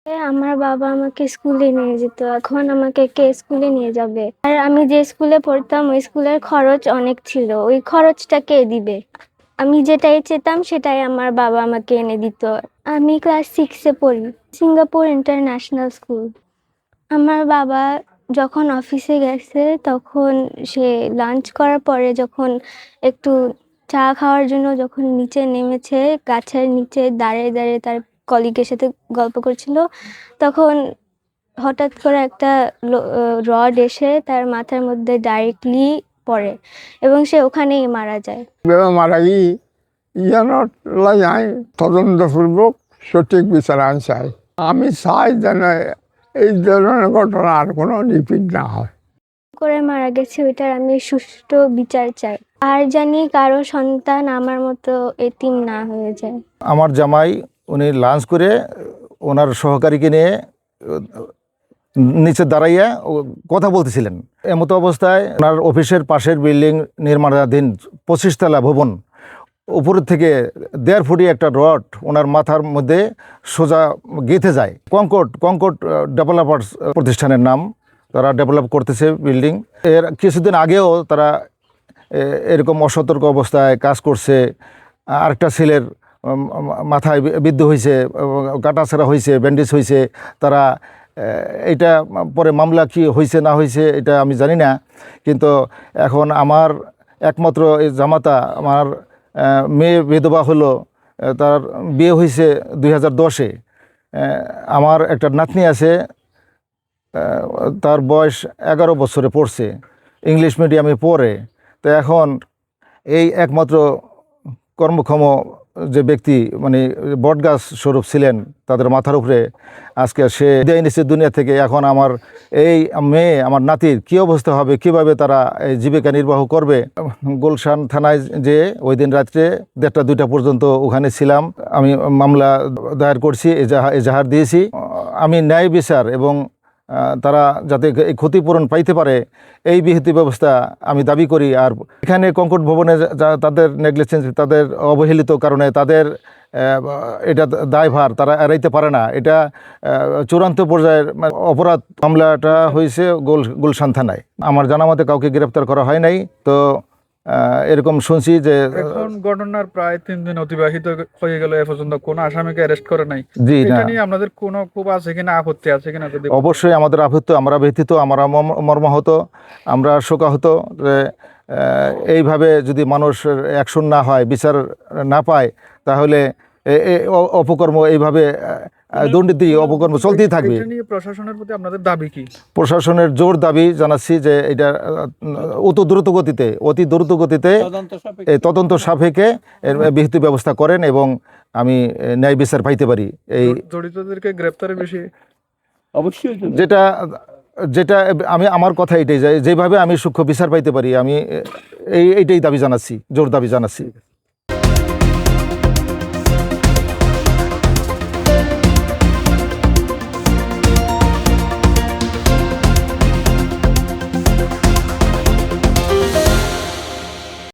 আমার বাবা আমাকে স্কুলে নিয়ে যেত, এখন আমাকে কে স্কুলে নিয়ে যাবে? আর আমি যে স্কুলে পড়তাম ওই স্কুলের খরচ অনেক ছিল, ওই খরচটা কে দিবে? আমি যেটাই চেতাম সেটাই আমার বাবা আমাকে এনে দিত। আমি ক্লাস 6-এ পড়ি, সিঙ্গাপুর ইন্টারন্যাশনাল স্কুল। আমার বাবা যখন অফিসে গেছে তখন সে লাঞ্চ করার পরে যখন একটু চা খাওয়ার জন্য যখন নিচে নেমেছে, গাছের নিচে দাঁড়িয়ে দাঁড়িয়ে তার কলিগের সাথে গল্প করছিল, তখন হঠাৎ করে একটা রড এসে তার মাথার মধ্যে ডাইরেক্টলি পড়ে এবং সে ওখানেই মারা যায়। মারা গিয়ে তদন্তপূর্বক সঠিক বিচার আইন চাই। আমি চাই যেন এই ধরনের ঘটনা আর কোনো রিপিট না হয়। করে মারা গেছে ওইটার আমি সুষ্ঠু বিচার চাই, আর জানি কারো সন্তান আমার মতো এতিম না হয়ে যায়। আমার জামাই উনি লাঞ্চ করে ওনার সহকারীকে নিয়ে নিচে দাঁড়াইয়া কথা বলতেছিলেন। এমতো অবস্থায় ওনার অফিসের পাশের বিল্ডিং নির্মাণাধীন 25 তলা ভবন, উপরের থেকে 1.5 ফুটি একটা রড ওনার মাথার মধ্যে সোজা গেঁথে যায়। কঙ্কট ডেভেলপার্স প্রতিষ্ঠানের নাম, তারা ডেভেলপ করতেছে বিল্ডিং। এর কিছুদিন আগেও তারা এরকম অসতর্ক অবস্থায় কাজ করছে। আরেকটা ছেলের মাথায় বিদ্ধ হয়েছে, কাটাছেঁড়া হয়েছে, ব্যান্ডেজ হয়েছে। তারা এটা পরে মামলা কি হয়েছে না হয়েছে এটা আমি জানি না, কিন্তু এখন আমার একমাত্র জামাতা, আমার মেয়ে বিধবা হলো, তার বিয়ে হয়েছে 2010-এ। আমার একটা নাতনি আছে, তার বয়স 11 বছরে পড়ছে, ইংলিশ মিডিয়ামে পড়ে। তো এখন এই একমাত্র কর্মক্ষম যে ব্যক্তি, মানে বটগাছ স্বরূপ ছিলেন তাদের মাথার উপরে, আজকে সে বিদায় নিচ্ছে দুনিয়া থেকে। এখন আমার এই মেয়ে, আমার নাতির কী অবস্থা হবে, কিভাবে তারা এই জীবিকা নির্বাহ করবে? গুলশান থানায় যে ওই দিন রাত্রে 1টা-2টা পর্যন্ত ওখানে ছিলাম। আমি মামলা দায়ের করছি, এজাহার দিয়েছি। আমি ন্যায় বিচার এবং তারা যাতে এই ক্ষতিপূরণ পাইতে পারে এই বিহিত ব্যবস্থা আমি দাবি করি। আর এখানে কঙ্কট ভবনে তাদের নেগলিজেন্স, তাদের অবহেলিত কারণে তাদের এটা দায়ভার তারা এড়াইতে পারে না। এটা চূড়ান্ত পর্যায়ের অপরাধ। মামলাটা হয়েছে গুলশান থানায়। আমার জানা মতে কাউকে গ্রেপ্তার করা হয় নাই। তো এরকম শুনছি যে এখন ঘটনার প্রায় 3 দিন অতিবাহিত হয়ে গেল, এ পর্যন্ত কোনো আসামিকে অ্যারেস্ট করে নাই। জি না, এটা নিয়ে আপনাদের কোনো ক্ষোভ আছে কিনা, আপত্তি আছে কিনা? যদি অবশ্যই আমাদের আপত্তি, আমরা ব্যথিত, আমরা মর্মাহত, আমরা শোকাহত। এইভাবে যদি মানুষের অ্যাকশন না হয়, বিচার না পায়, তাহলে অপকর্ম এইভাবে দুর্নীতি অপকর্ম চলতেই থাকবে। এটা নিয়ে প্রশাসনের প্রতি আপনাদের দাবি কি? প্রশাসনের জোর দাবি জানাচ্ছি যে এটা অতি দ্রুত গতিতে তদন্ত সাপেক্ষে এর বিহিত ব্যবস্থা করেন এবং আমি ন্যায় বিচার পাইতে পারি। এই জড়িতদেরকে গ্রেপ্তারের বিষয়ে অবশ্যই যেটা আমি, আমার কথা এটাই, যেভাবে আমি সূক্ষ্ম বিচার পাইতে পারি, আমি এইটাই দাবি জানাচ্ছি, জোর দাবি জানাচ্ছি।